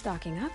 stocking up.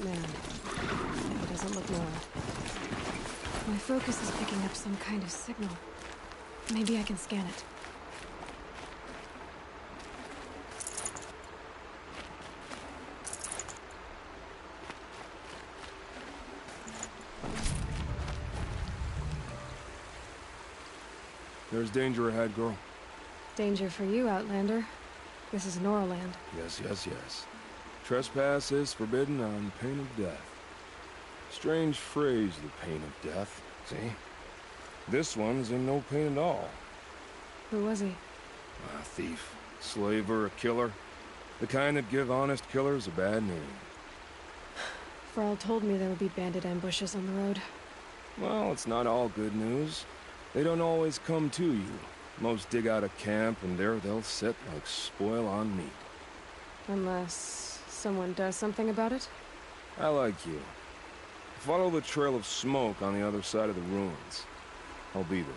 that man. He doesn't look normal. My focus is picking up some kind of signal. Maybe I can scan it. There's danger ahead, girl. Danger for you, Outlander. This is Norland. Yes, yes, yes. Trespass is forbidden on pain of death. Strange phrase, the pain of death, see? This one's in no pain at all. Who was he? A thief, slaver, a killer. The kind that give honest killers a bad name. Frall told me there would be bandit ambushes on the road. Well, it's not all good news. They don't always come to you. Most dig out a camp, and there they'll sit like spoil on meat. Unless someone does something about it? I like you. Follow the trail of smoke on the other side of the ruins. I'll be there.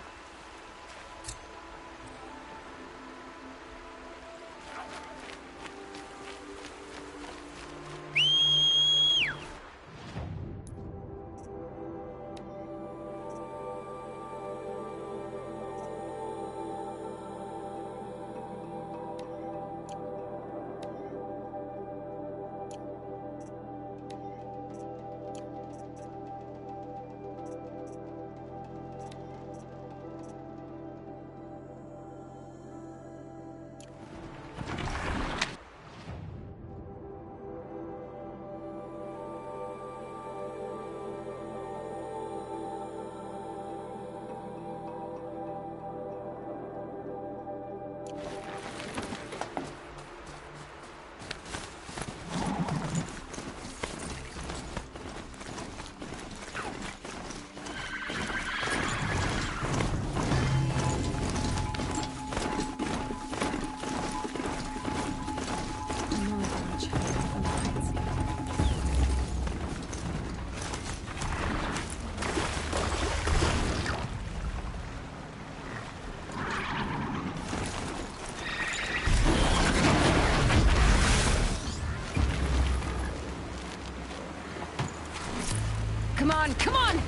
Come on, come on!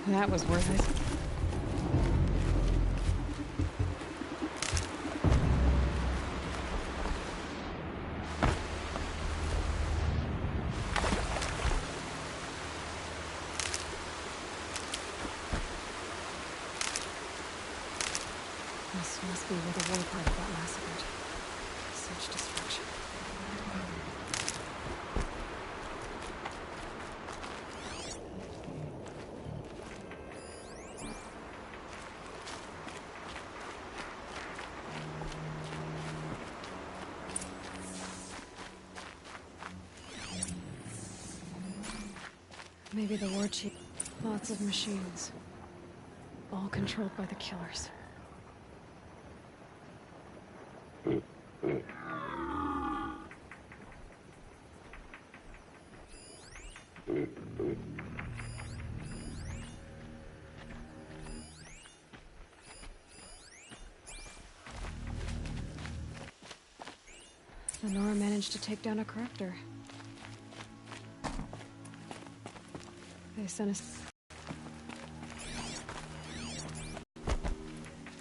That was worth it. This must be where the war party got massacred. Such destruction. Maybe the war chief. Lots of machines. All controlled by the killers. Lenora managed to take down a corruptor. They sent us...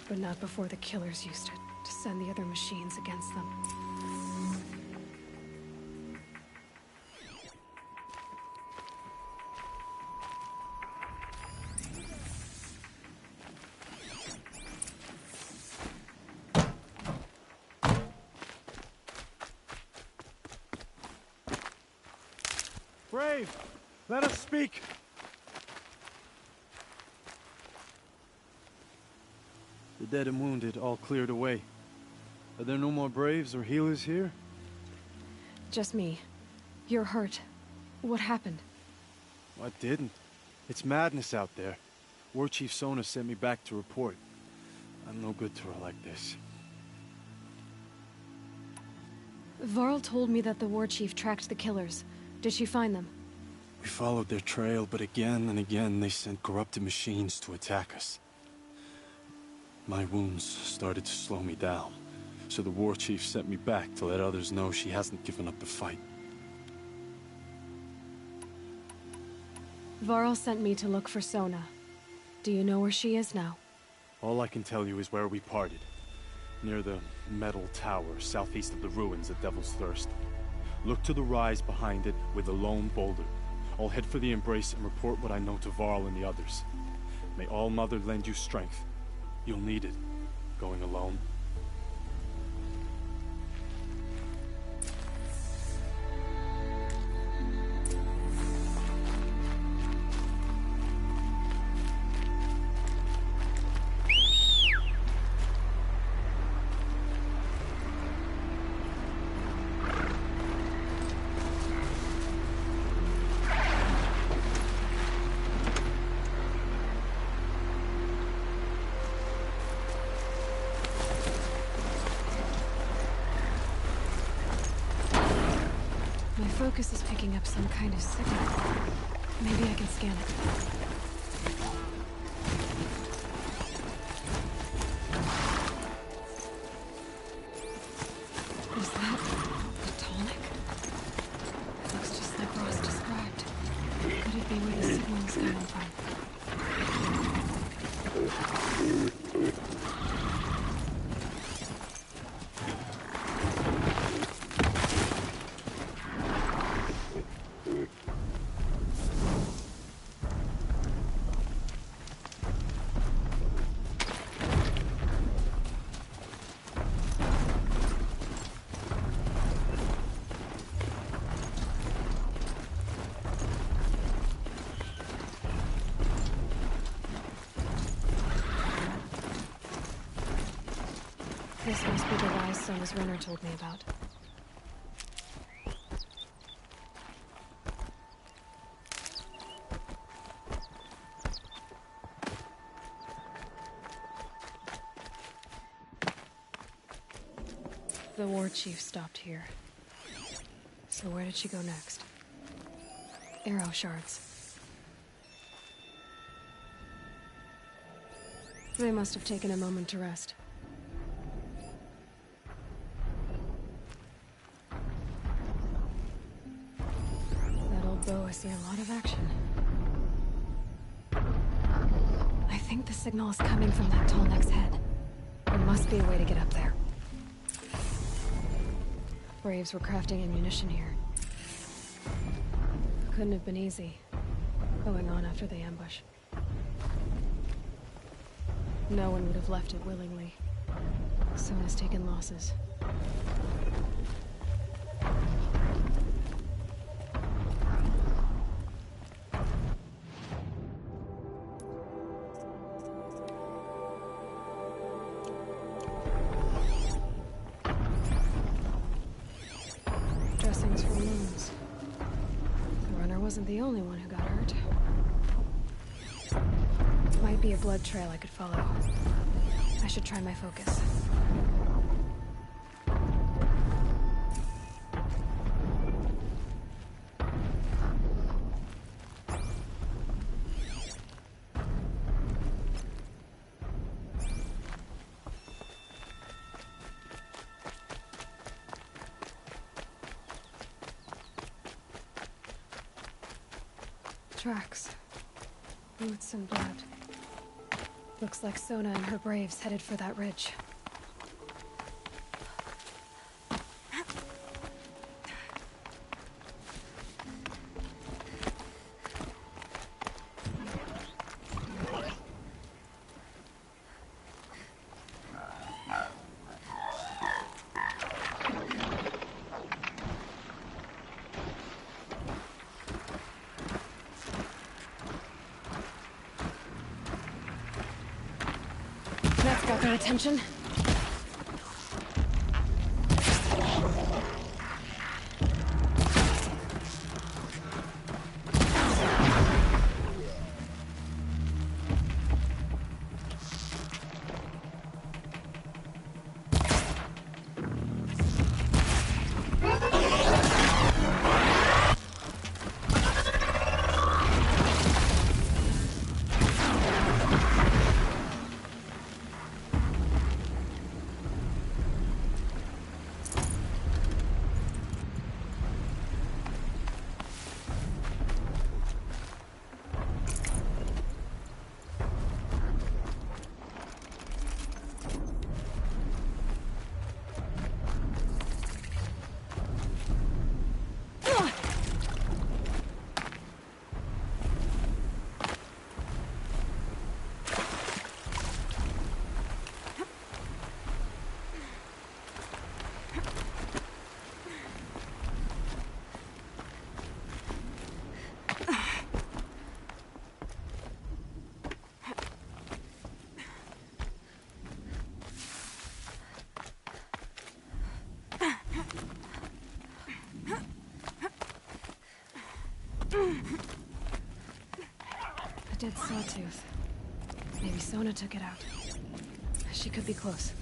But not before the killers used it to send the other machines against them. Brave, let us speak. The dead and wounded all cleared away. Are there no more Braves or healers here? Just me. You're hurt. What happened? I didn't. It's madness out there. War Chief Sona sent me back to report. I'm no good to her like this. Varl told me that the war chief tracked the killers. Did she find them? We followed their trail, but again and again they sent corrupted machines to attack us. My wounds started to slow me down, so the war chief sent me back to let others know she hasn't given up the fight. Varl sent me to look for Sona. Do you know where she is now? All I can tell you is where we parted. Near the metal tower, southeast of the ruins at Devil's Thirst. Look to the rise behind it with a lone boulder. I'll head for the embrace and report what I know to Varl and the others. May All Mother lend you strength. You'll need it, going alone. My focus is picking up some kind of signal. Maybe I can scan it. Is that the tonic? It looks just like Ross described. Could it be where the signal is coming from? This must be the rise Sona's runner told me about. The war chief stopped here. So where did she go next? Arrow shards. They must have taken a moment to rest. Bow, I see a lot of action. I think the signal is coming from that tall neck's head. There must be a way to get up there. Braves were crafting ammunition here. Couldn't have been easy, going on after the ambush. No one would have left it willingly. Sona's taken losses. Dressings for wounds. The runner wasn't the only one who got hurt. Might be a blood trail I could follow. I should try my focus. Tracks. Boots and blood. Looks like Sona and her braves headed for that ridge. That's got their attention. A dead sawtooth. Maybe Sona took it out. She could be close.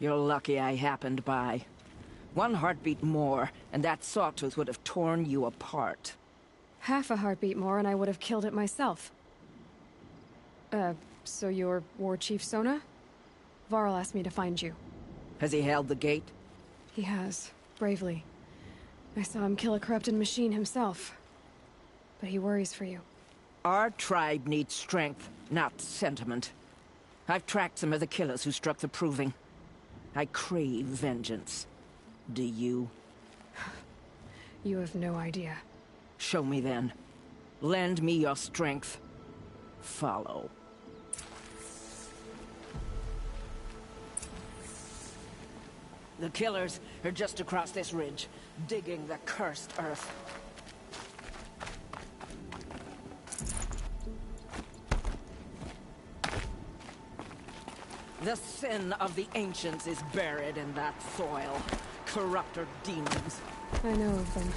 You're lucky I happened by. One heartbeat more, and that sawtooth would have torn you apart. Half a heartbeat more and I would have killed it myself. So you're War Chief Sona? Varl asked me to find you. Has he held the gate? He has, bravely. I saw him kill a corrupted machine himself. But he worries for you. Our tribe needs strength, not sentiment. I've tracked some of the killers who struck the Proving. I crave vengeance. Do you? You have no idea. Show me then. Lend me your strength. Follow. The killers are just across this ridge, digging the cursed earth. The sin of the ancients is buried in that soil. Corrupter demons. I know of them.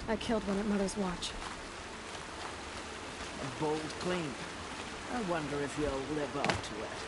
I killed one at Mother's Watch. A bold claim. I wonder if you'll live up to it.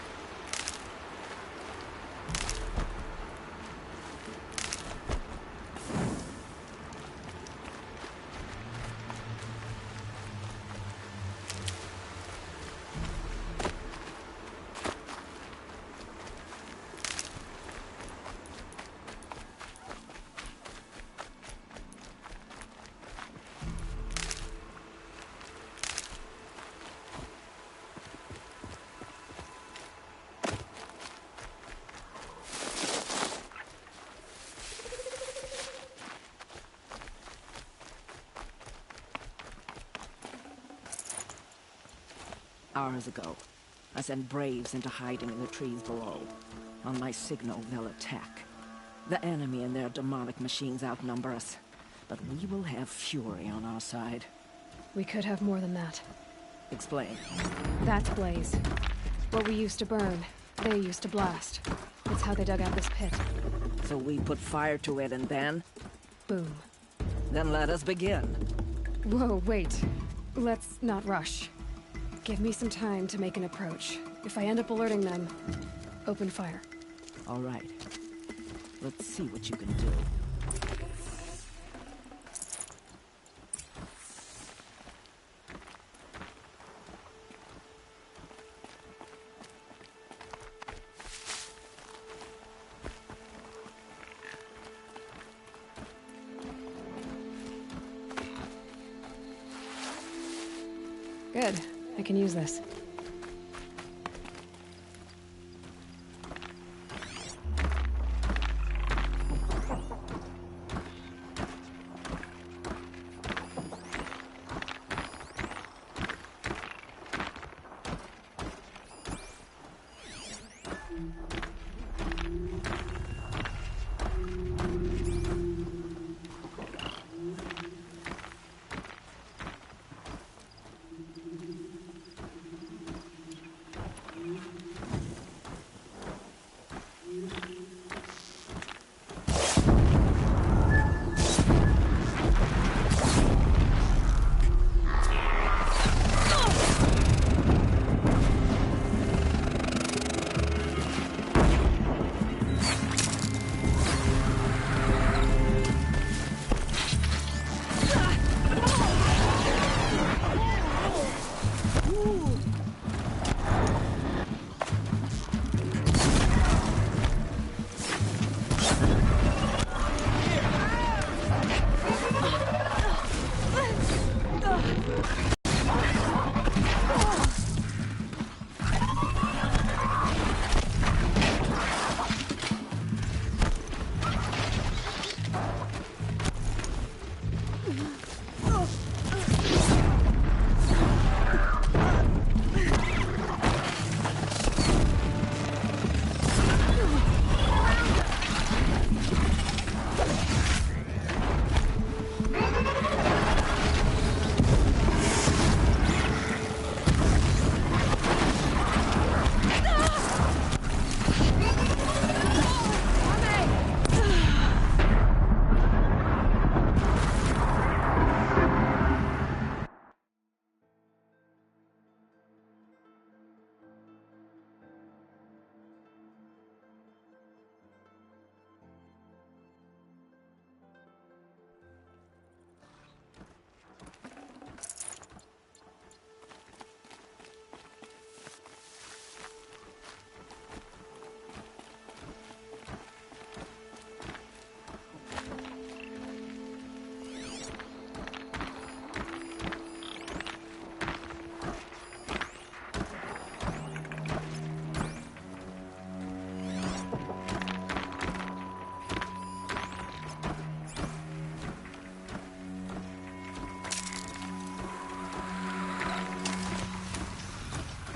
Hours ago, I sent Braves into hiding in the trees below. On my signal, they'll attack. The enemy and their demonic machines outnumber us, but we will have fury on our side. We could have more than that. Explain. That's Blaze. What we used to burn, they used to blast. It's how they dug out this pit. So we put fire to it and then? Boom. Then let us begin. Whoa, wait. Let's not rush. Give me some time to make an approach. If I end up alerting them, open fire. All right. Let's see what you can do. Good. I can use this.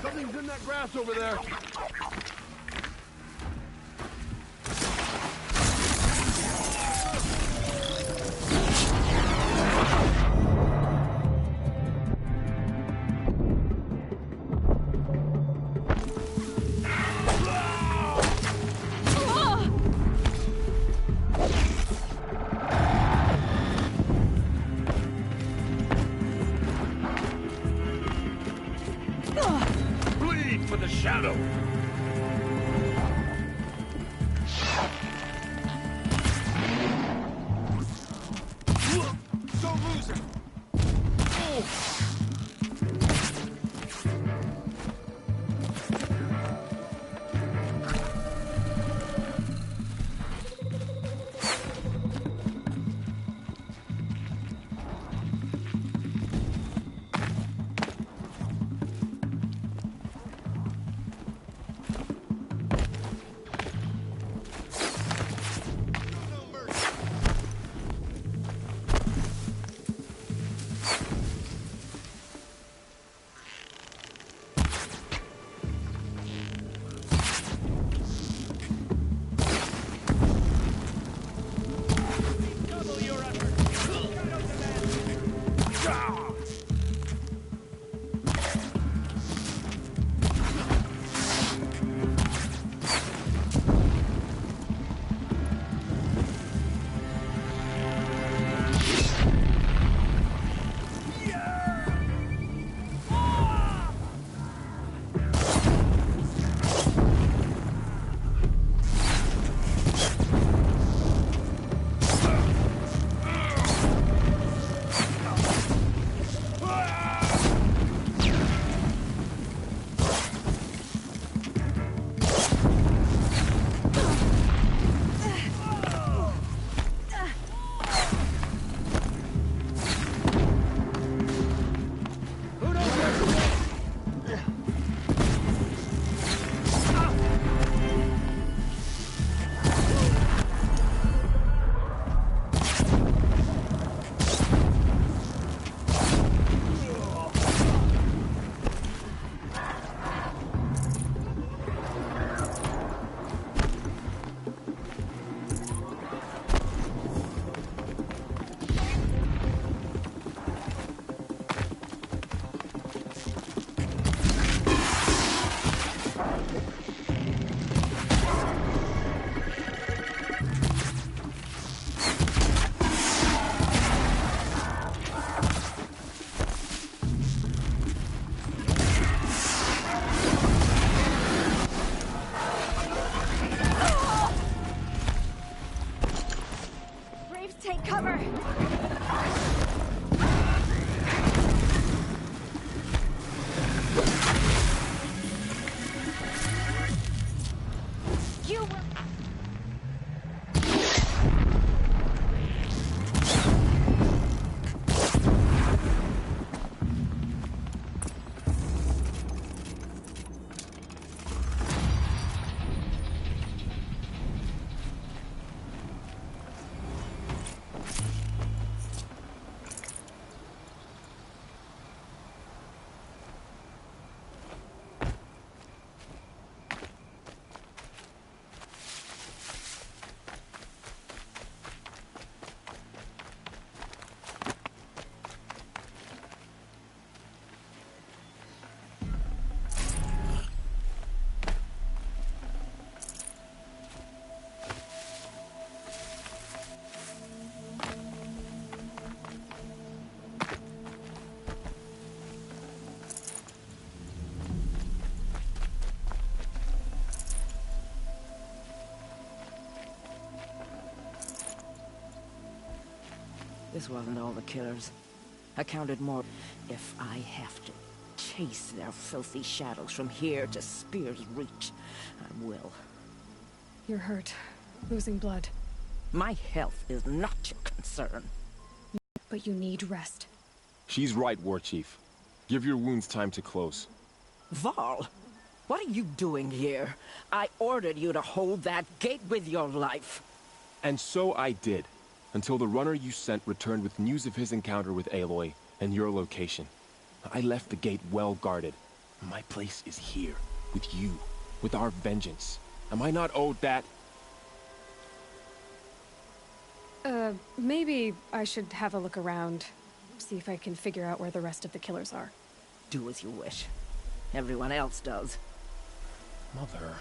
Something's in that grass over there. Bleed for the shadow. Don't lose him. You will... This wasn't all the killers. I counted more. If I have to chase their filthy shadows from here to Spear's Reach, I will. You're hurt. Losing blood. My health is not your concern. But you need rest. She's right, War Chief. Give your wounds time to close. Val, what are you doing here? I ordered you to hold that gate with your life. And so I did, until the runner you sent returned with news of his encounter with Aloy and your location. I left the gate well guarded. My place is here, with you, with our vengeance. Am I not owed that? Maybe I should have a look around. See if I can figure out where the rest of the killers are. Do as you wish. Everyone else does. Mother...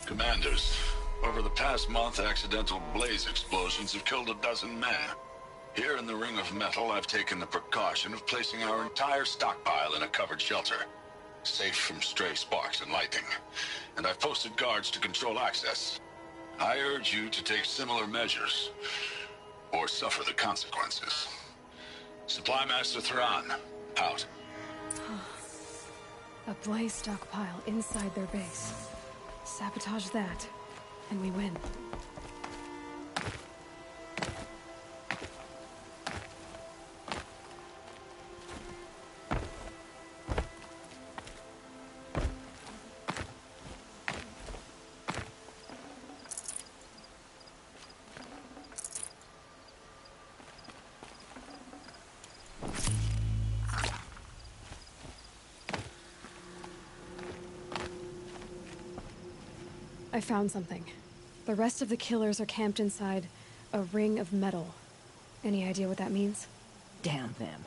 Commanders, over the past month, accidental blaze explosions have killed 12 men. Here in the Ring of Metal, I've taken the precaution of placing our entire stockpile in a covered shelter, safe from stray sparks and lightning. And I've posted guards to control access. I urge you to take similar measures, or suffer the consequences. Supply Master Thran, out. A blaze stockpile inside their base. Sabotage that, and we win. I found something. The rest of the killers are camped inside a ring of metal. Any idea what that means? Damn them.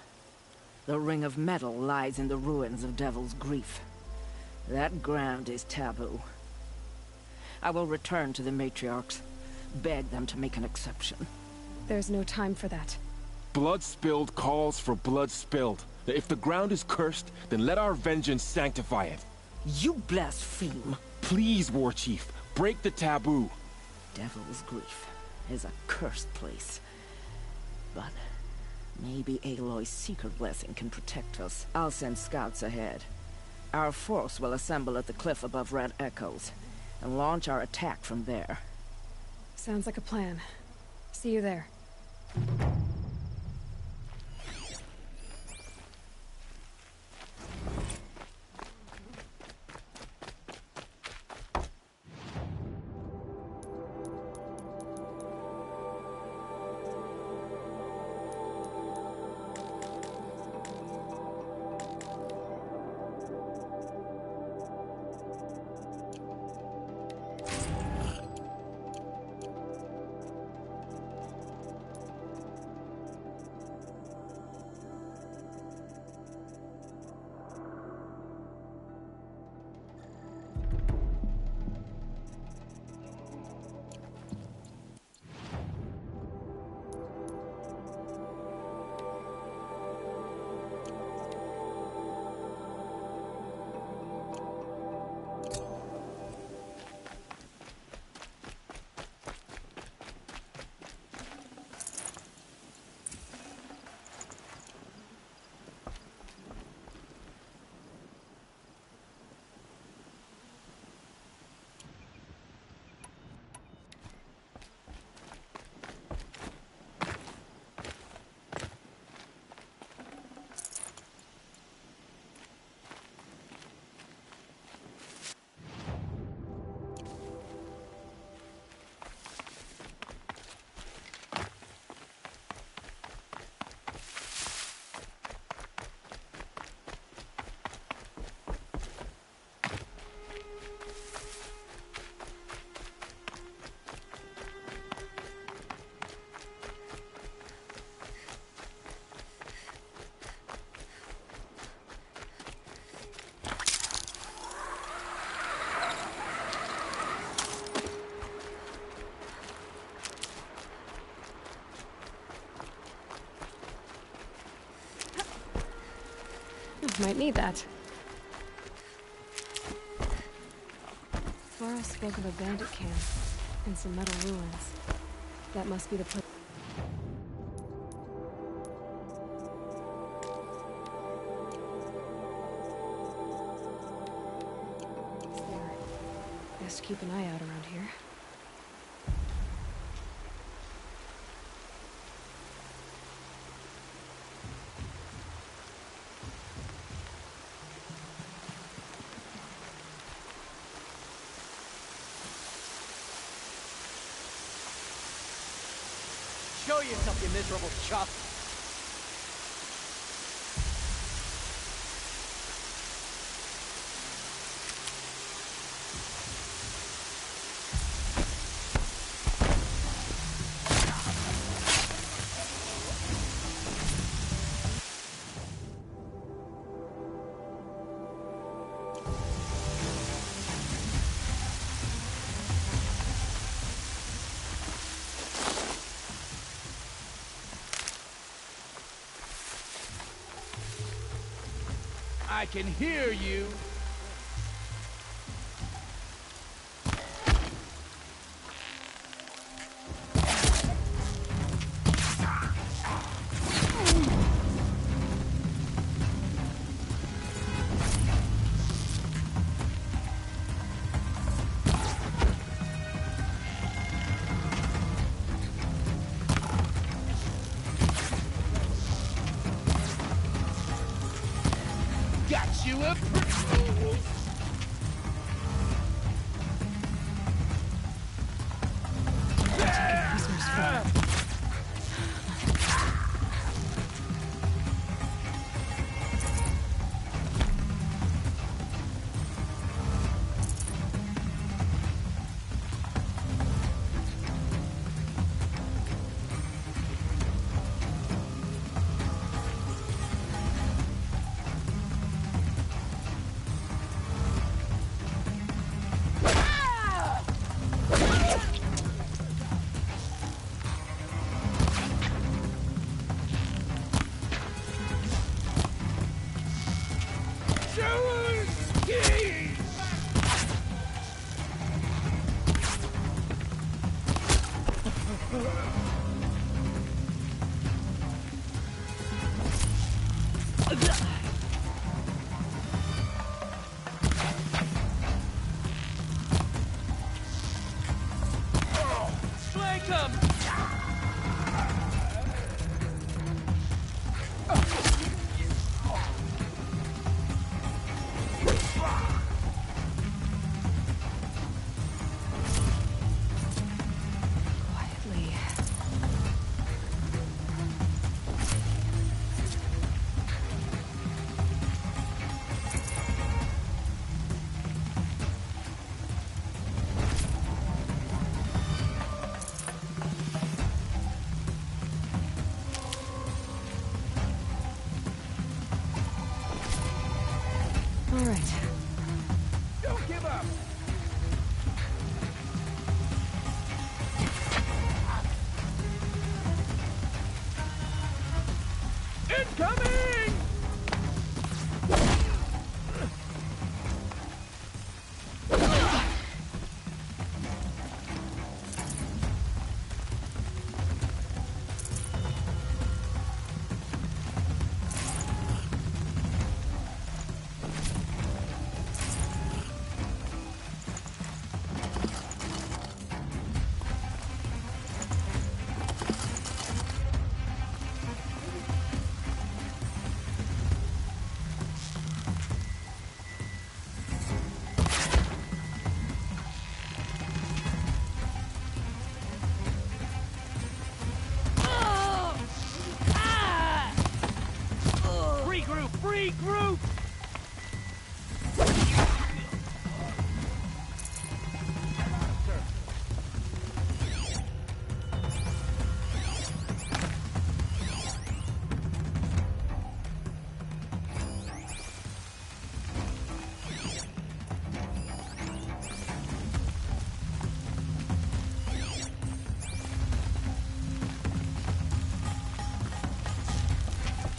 The Ring of Metal lies in the ruins of Devil's Grief. That ground is taboo. I will return to the matriarchs, beg them to make an exception. There's no time for that. Blood spilled calls for blood spilled. If the ground is cursed, then let our vengeance sanctify it. You blaspheme. Please, War Chief, break the taboo. Devil's Grief is a cursed place. But maybe Aloy's secret blessing can protect us. I'll send scouts ahead. Our force will assemble at the cliff above Red Echoes, and launch our attack from there. Sounds like a plan. See you there. Might need that. Varro spoke of a bandit camp and some metal ruins. That must be the place. There. Best keep an eye out around here. Show yourself, you miserable chump! I can hear you. Got you a All right. Don't give up. Incoming! Regroup!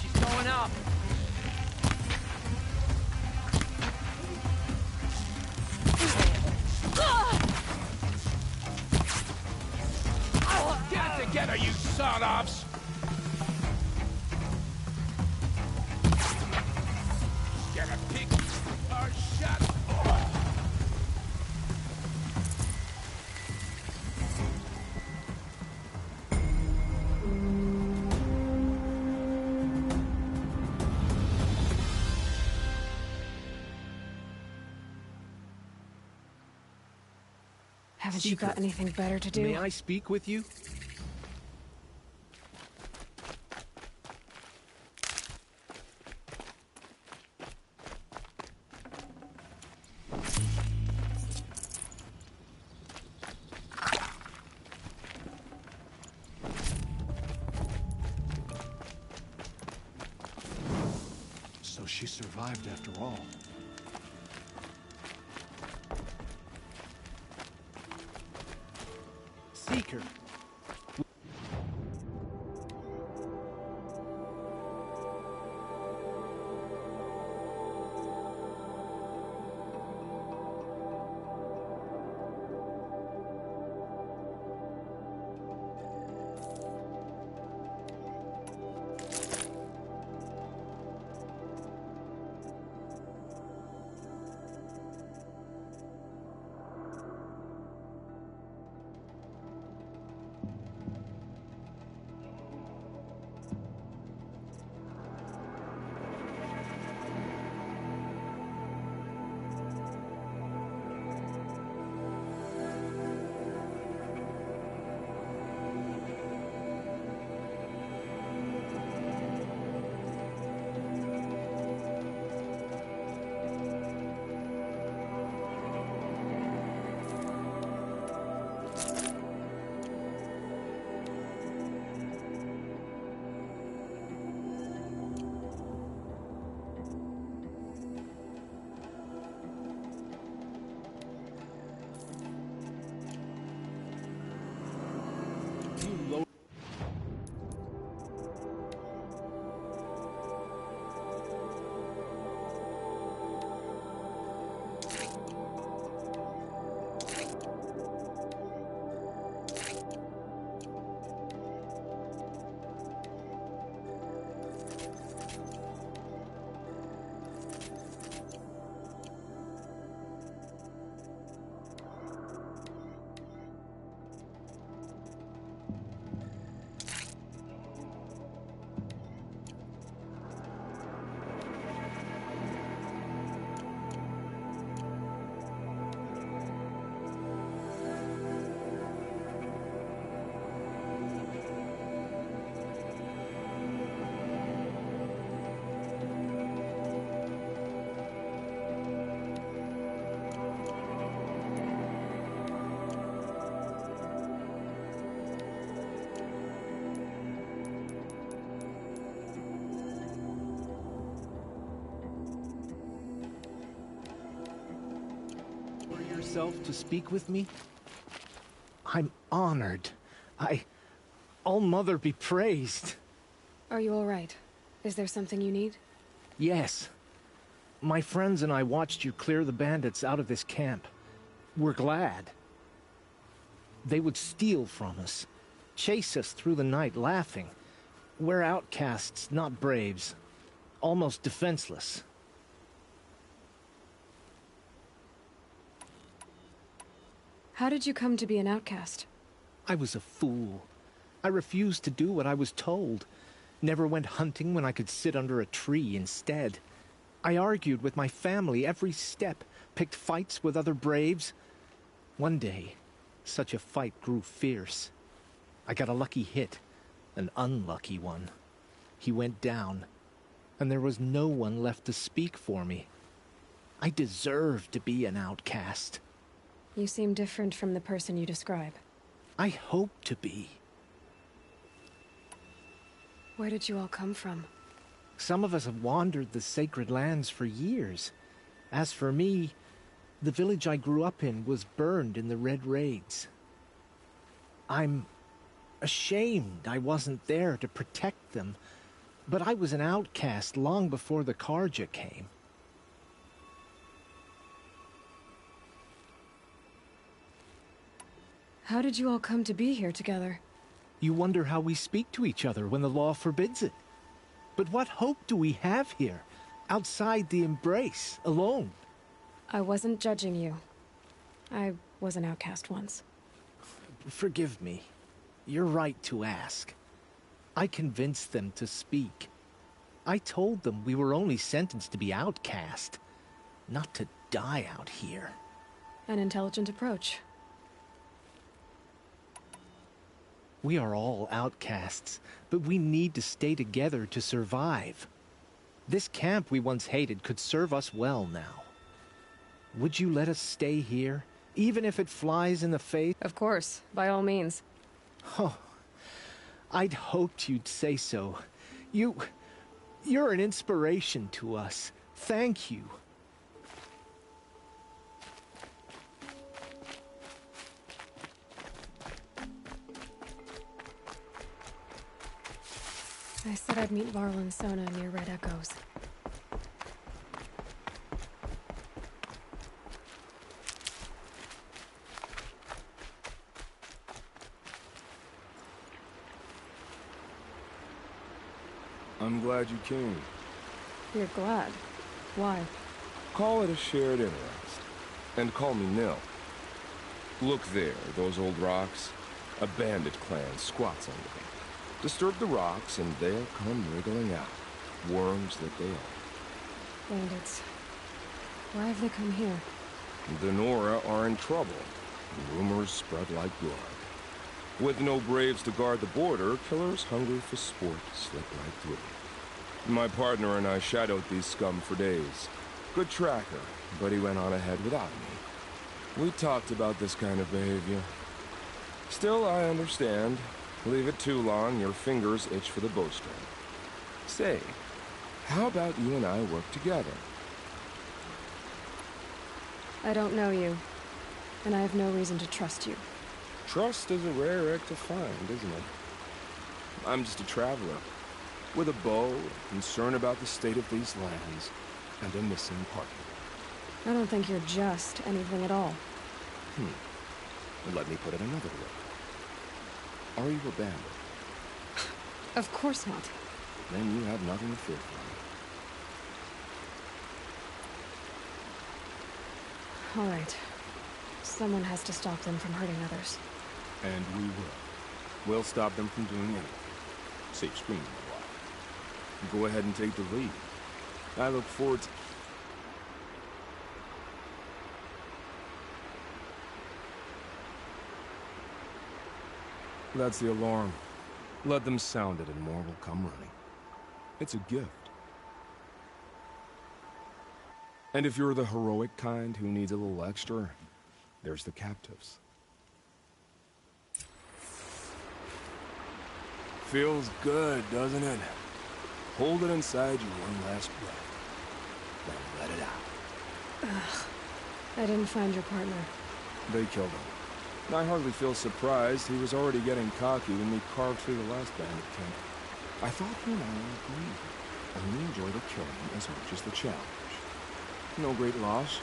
She's going up. together, you sawed-offs! Gonna pick our shot. Haven't you got anything better to do? May I speak with you? So she survived after all. Seeker. Yourself to speak with me? I'm honored. All-Mother be praised. Are you all right? Is there something you need? Yes. My friends and I watched you clear the bandits out of this camp. We're glad. They would steal from us, chase us through the night laughing. We're outcasts, not braves. Almost defenseless. How did you come to be an outcast? I was a fool. I refused to do what I was told. Never went hunting when I could sit under a tree instead. I argued with my family every step, picked fights with other braves. One day, such a fight grew fierce. I got a lucky hit, an unlucky one. He went down, and there was no one left to speak for me. I deserved to be an outcast. You seem different from the person you describe. I hope to be. Where did you all come from? Some of us have wandered the sacred lands for years. As for me, the village I grew up in was burned in the Red Raids. I'm ashamed I wasn't there to protect them, but I was an outcast long before the Karja came. How did you all come to be here together? You wonder how we speak to each other when the law forbids it. But what hope do we have here, outside the embrace, alone? I wasn't judging you. I was an outcast once. Forgive me. You're right to ask. I convinced them to speak. I told them we were only sentenced to be outcast, not to die out here. An intelligent approach. We are all outcasts, but we need to stay together to survive. This camp we once hated could serve us well now. Would you let us stay here, even if it flies in the face? Of course, by all means. Oh, I'd hoped you'd say so. You're an inspiration to us. Thank you. I said I'd meet Varl and Sona near Red Echoes. I'm glad you came. You're glad. Why? Call it a shared interest. And call me Nil. Look there, those old rocks. A bandit clan squats under them. Disturb the rocks and they'll come wriggling out. Worms that they are. Bandits. Why have they come here? The Nora are in trouble. Rumors spread like blood. With no braves to guard the border, killers hungry for sport slip right through. My partner and I shadowed these scum for days. Good tracker, but he went on ahead without me. We talked about this kind of behavior. Still, I understand. Leave it too long, your fingers itch for the bowstring. Say, how about you and I work together? I don't know you, and I have no reason to trust you. Trust is a rare egg to find, isn't it? I'm just a traveler, with a bow, concern about the state of these lands, and a missing partner. I don't think you're just anything at all. Let me put it another way. Are you a bandit? Of course not. Then you have nothing to fear from me. All right. Someone has to stop them from hurting others. And we will. We'll stop them from doing anything. Save screaming a while. Go ahead and take the lead. I look forward to... That's the alarm. Let them sound it and more will come running. It's a gift. And if you're the heroic kind who needs a little extra, there's the captives. Feels good, doesn't it? Hold it inside you one last breath. Then let it out. Ugh. I didn't find your partner. They killed him. I hardly feel surprised. He was already getting cocky when we carved through the last bandit camp. I thought he and I agreed. Only enjoy the killing as much as the challenge. No great loss.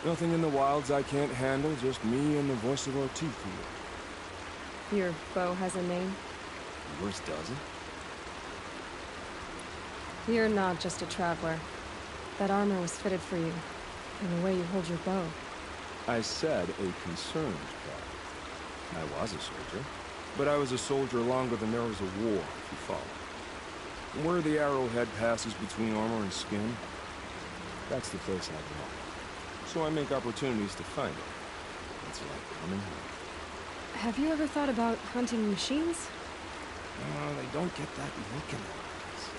Nothing in the wilds I can't handle, just me and the voice of our teeth here. Your bow has a name? Yours doesn't? You're not just a traveler. That armor was fitted for you, and the way you hold your bow. I said a concerned traveler. I was a soldier, but I was a soldier longer than there was a war, if you follow. Where the arrowhead passes between armor and skin, that's the place I belong. So I make opportunities to find it. It's like coming home. Have you ever thought about hunting machines? They don't get that look in their eyes.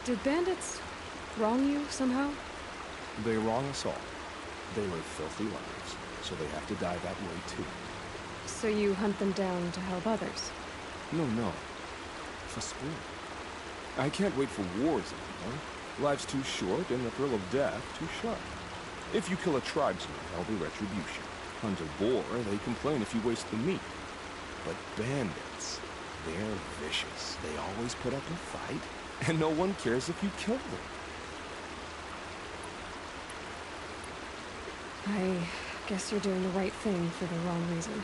Did bandits wrong you somehow? They wrong us all. They live filthy lives, so they have to die that way too. So you hunt them down to help others? No. For sport. I can't wait for wars anymore. Life's too short and the thrill of death too sharp. If you kill a tribesman, there'll be retribution. Hunt a boar, they complain if you waste the meat. But bandits, they're vicious. They always put up a fight, and no one cares if you kill them. I guess you're doing the right thing for the wrong reason.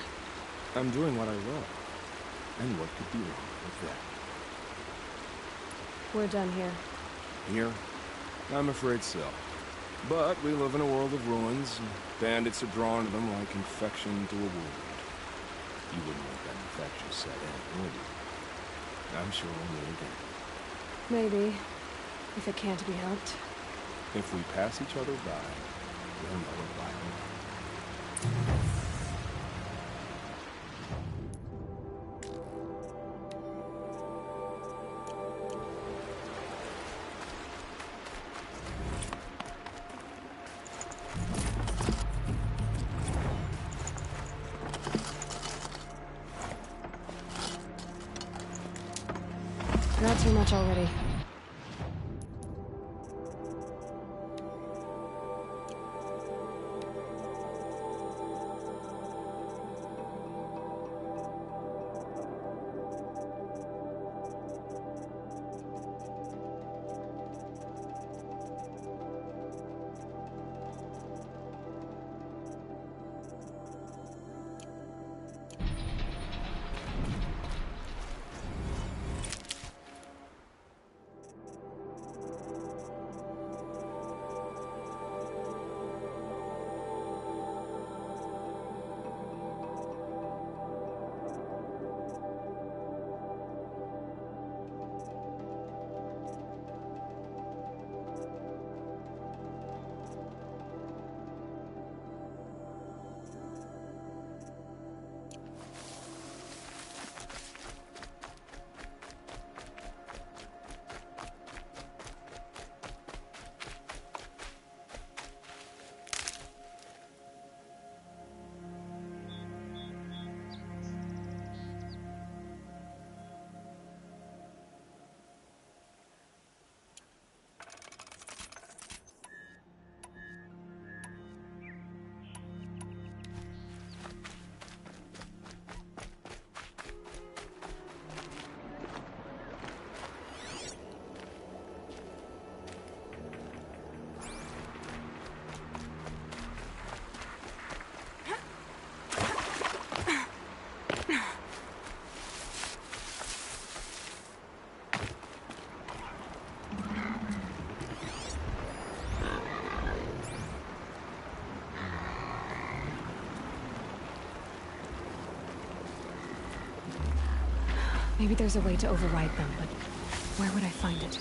I'm doing what I love. And what could be wrong with that? We're done here. Here? I'm afraid so. But we live in a world of ruins, and bandits are drawn to them like infection to a wound. You wouldn't let that infection set in, would you? I'm sure we'll meet again. Maybe. If it can't be helped. If we pass each other by, we'll know it by now. Not too much already. Maybe there's a way to override them, but where would I find it?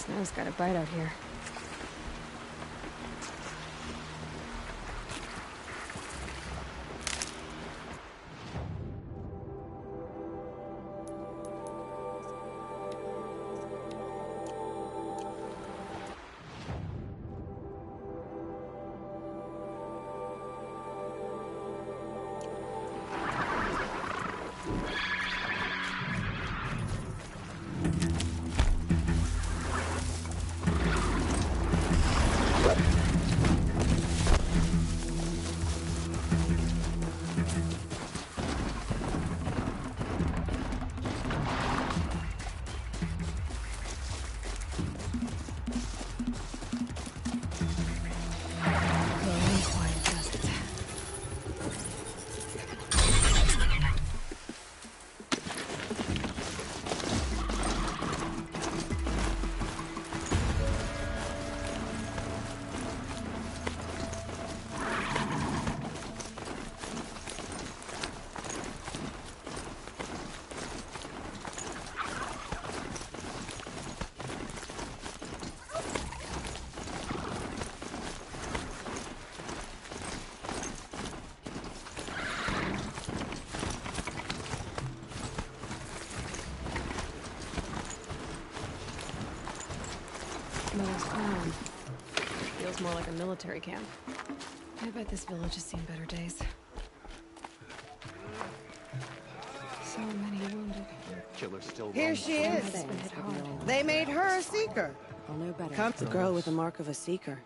Snow's got a bite out here. Mother's Crown. Feels more like a military camp. I bet this village has seen better days. So many wounded. Killer still Here she is. It's been hit hard. They made her a seeker. I'll know better. Come The girl with the mark of a seeker.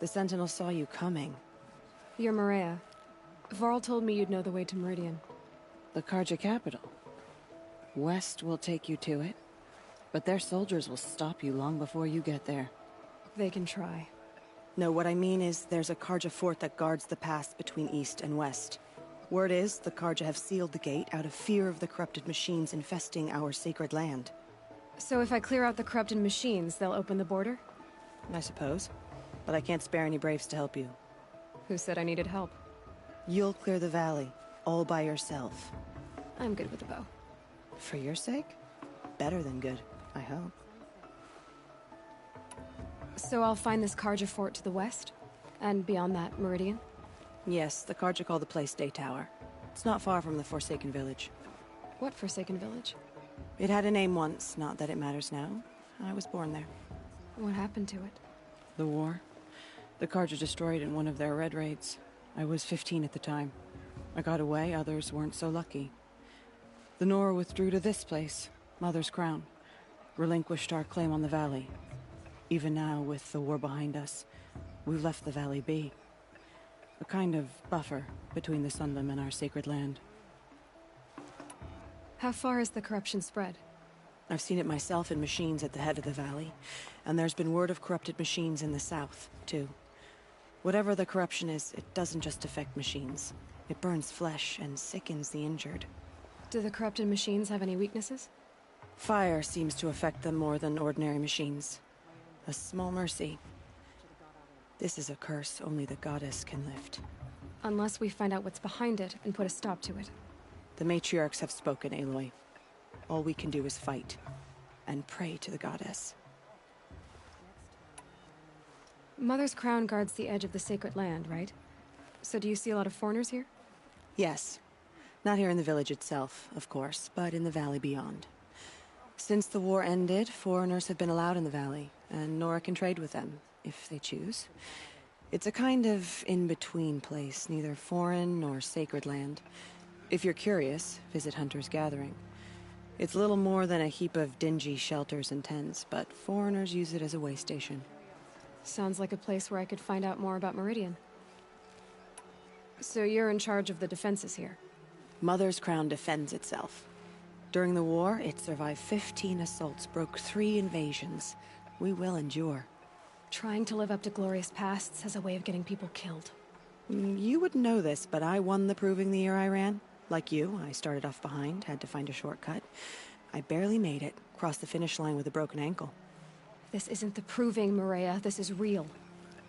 The Sentinel saw you coming. You're Maria. Varl told me you'd know the way to Meridian. The Karja capital. West will take you to it, but their soldiers will stop you long before you get there. They can try. No, what I mean is there's a Karja fort that guards the pass between east and west. Word is the Karja have sealed the gate out of fear of the corrupted machines infesting our sacred land. So if I clear out the corrupted machines, they'll open the border? I suppose. But I can't spare any braves to help you. Who said I needed help? You'll clear the valley, all by yourself. I'm good with the bow. For your sake? Better than good, I hope. So I'll find this Karja fort to the west? And beyond that, Meridian? Yes, the Karja call the place Day Tower. It's not far from the Forsaken Village. What Forsaken Village? It had a name once, not that it matters now. I was born there. What happened to it? The war. The Karja destroyed in one of their red raids. I was 15 at the time. I got away, others weren't so lucky. The Nora withdrew to this place, Mother's Crown. Relinquished our claim on the valley. Even now, with the war behind us, we've left the valley be. A kind of buffer between the Sunlim and our sacred land. How far has the corruption spread? I've seen it myself in machines at the head of the valley, and there's been word of corrupted machines in the south, too. Whatever the corruption is, it doesn't just affect machines. It burns flesh and sickens the injured. Do the corrupted machines have any weaknesses? Fire seems to affect them more than ordinary machines. A small mercy. This is a curse only the goddess can lift. Unless we find out what's behind it and put a stop to it. The matriarchs have spoken, Aloy. All we can do is fight, and pray to the goddess. Mother's Crown guards the edge of the sacred land, right? So do you see a lot of foreigners here? Yes. Not here in the village itself, of course, but in the valley beyond. Since the war ended, foreigners have been allowed in the valley, and Nora can trade with them, if they choose. It's a kind of in-between place, neither foreign nor sacred land. If you're curious, visit Hunter's Gathering. It's little more than a heap of dingy shelters and tents, but foreigners use it as a way station. Sounds like a place where I could find out more about Meridian. So you're in charge of the defenses here? Mother's Crown defends itself. During the war, it survived 15 assaults, broke 3 invasions. We will endure. Trying to live up to glorious pasts has a way of getting people killed. You wouldn't know this, but I won the proving the year I ran. Like you, I started off behind, had to find a shortcut. I barely made it, crossed the finish line with a broken ankle. This isn't the proving, Maria. This is real.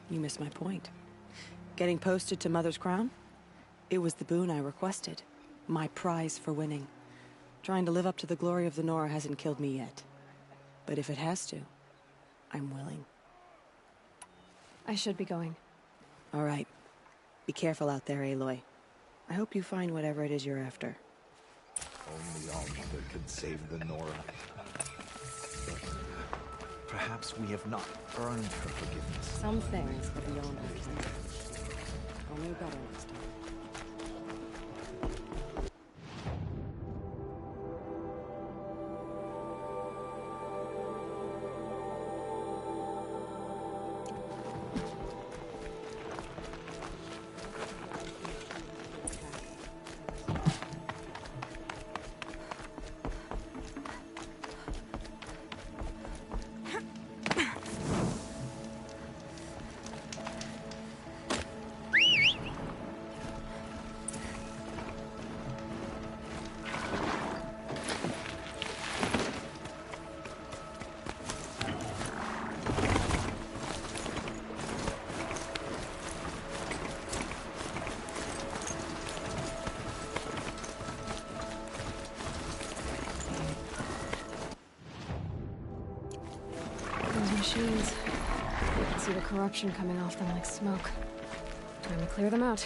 You missed my point. Getting posted to Mother's Crown? It was the boon I requested. My prize for winning. Trying to live up to the glory of the Nora hasn't killed me yet. But if it has to, I'm willing. I should be going. All right. Be careful out there, Aloy. I hope you find whatever it is you're after. Only our mother could save the Nora. Perhaps we have not earned her forgiveness. Some things are beyond our control. Only better next time. Machines. I can see the corruption coming off them like smoke. Time to clear them out.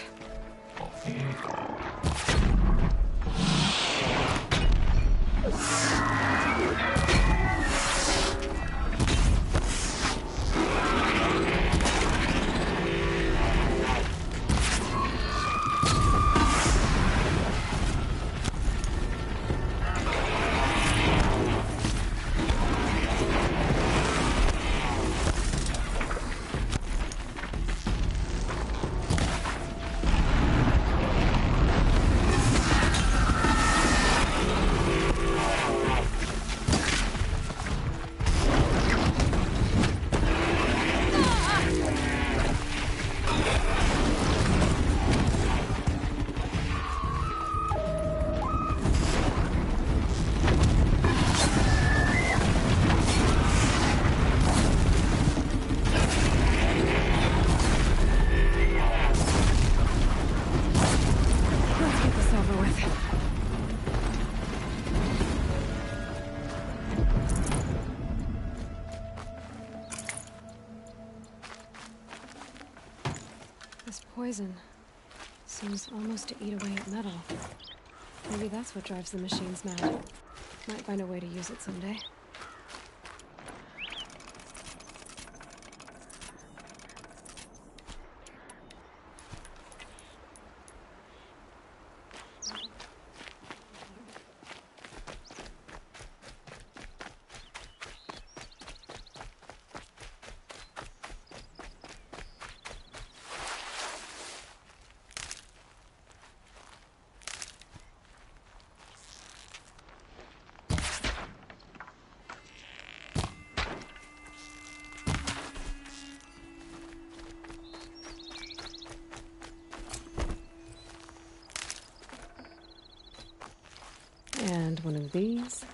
Poison seems almost to eat away at metal. Maybe that's what drives the machines mad. Might find a way to use it someday. And one of these.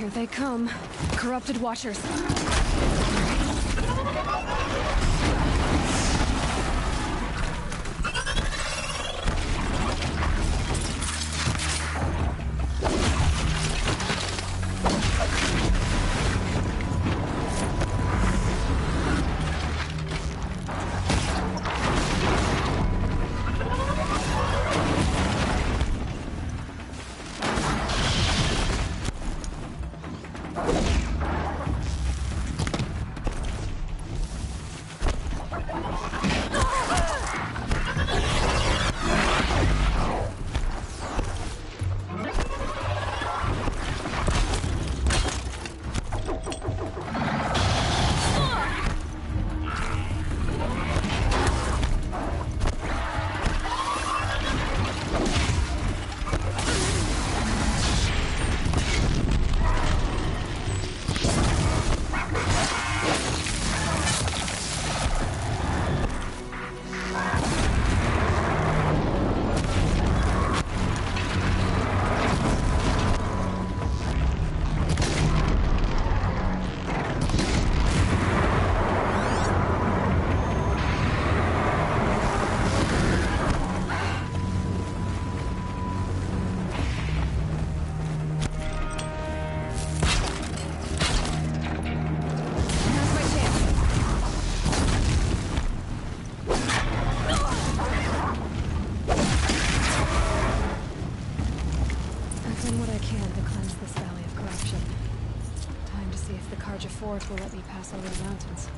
Here they come. Corrupted Watchers. Will let me pass over the mountains.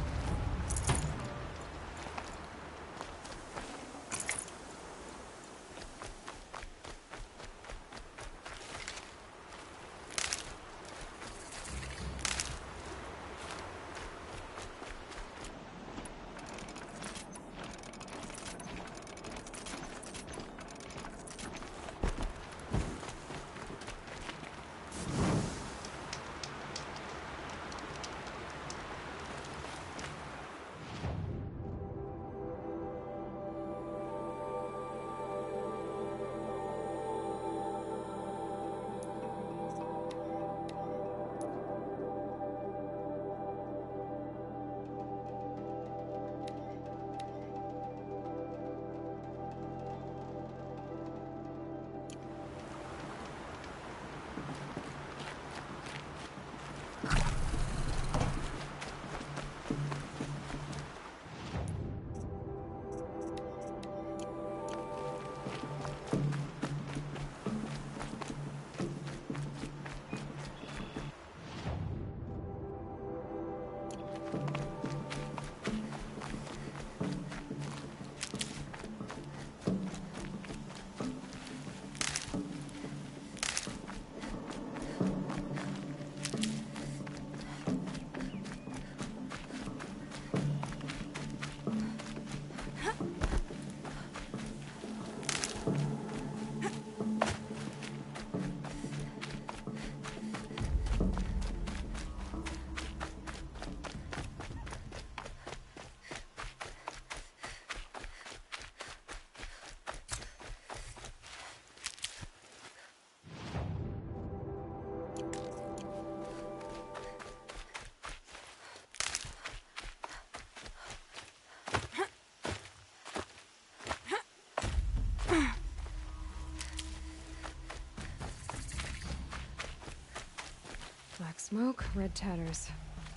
Black smoke, red tatters.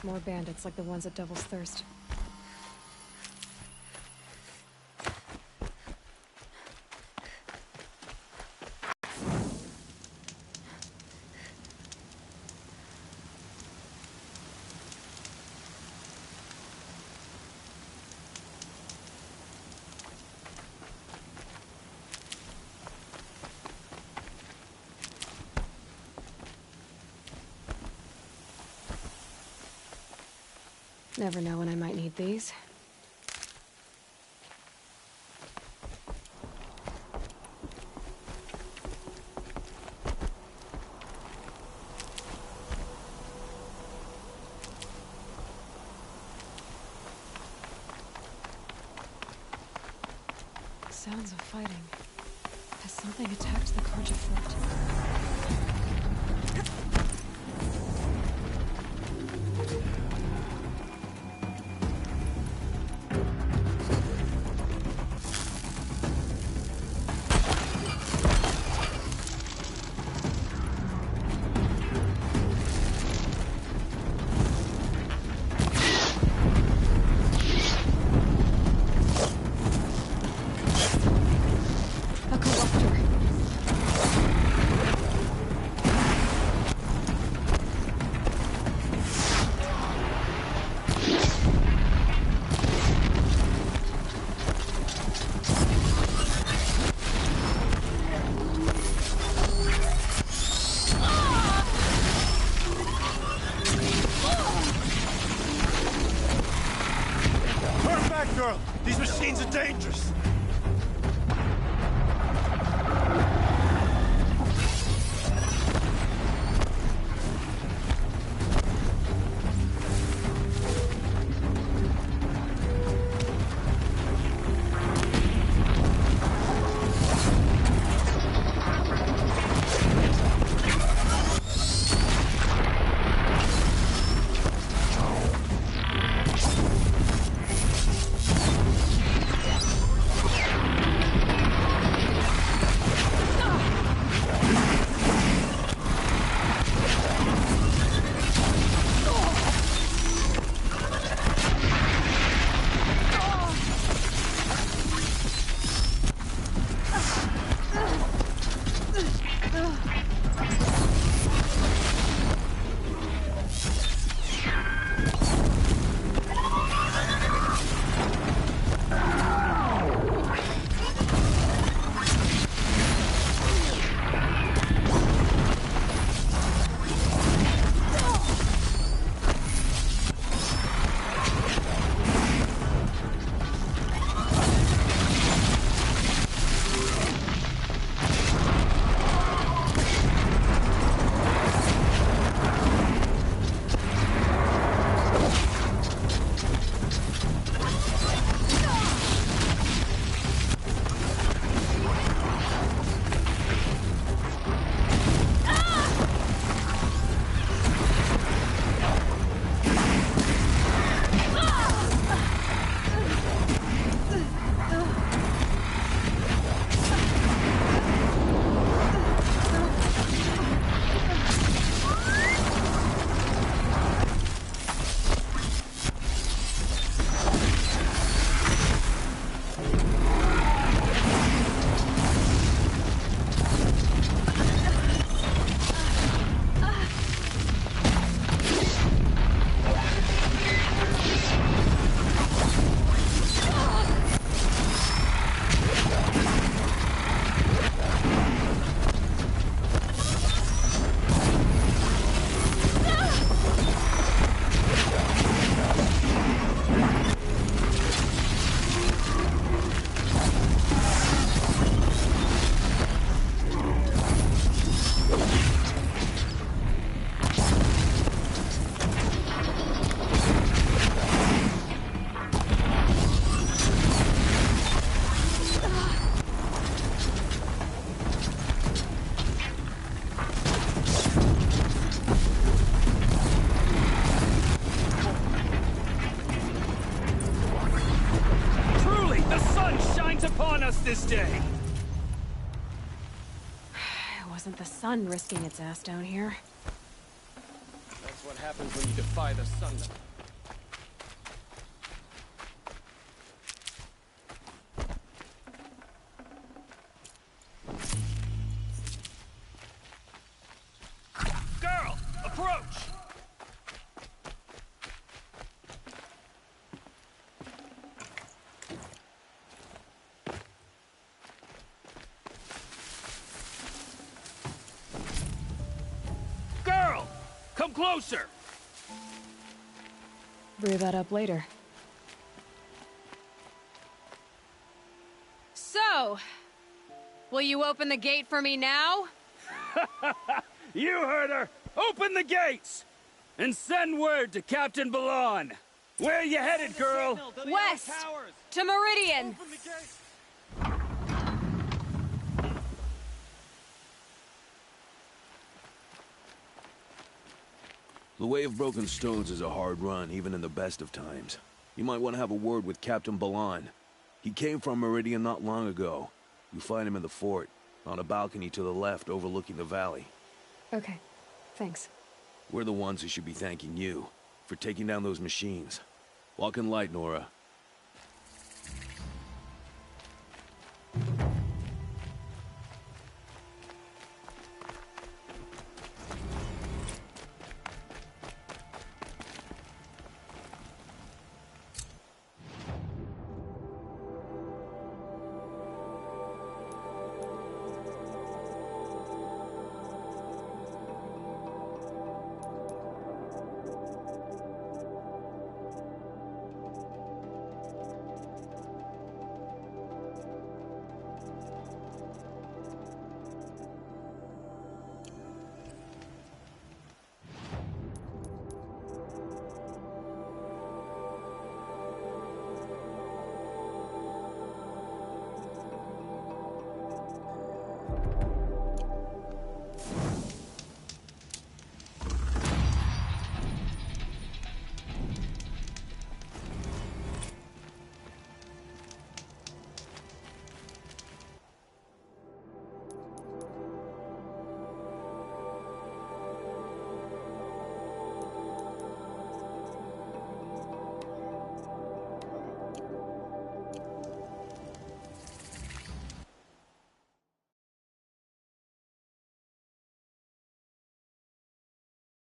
More bandits like the ones at Devil's Thirst. Never know when I might need these. Sounds of fighting. Has something attacked the Carja fort? stay. It wasn't the sun risking its ass down here. That's what happens when you defy the sun. Girl, approach! Girl, come closer! Brew that up later. So, will you open the gate for me now? You heard her! Open the gates! And send word to Captain Balon! Where you headed, girl? West! To Meridian! The Way of Broken Stones is a hard run, even in the best of times. You might want to have a word with Captain Balon. He came from Meridian not long ago. You find him in the fort, on a balcony to the left overlooking the valley. Okay, thanks. We're the ones who should be thanking you for taking down those machines. Walk in light, Nora.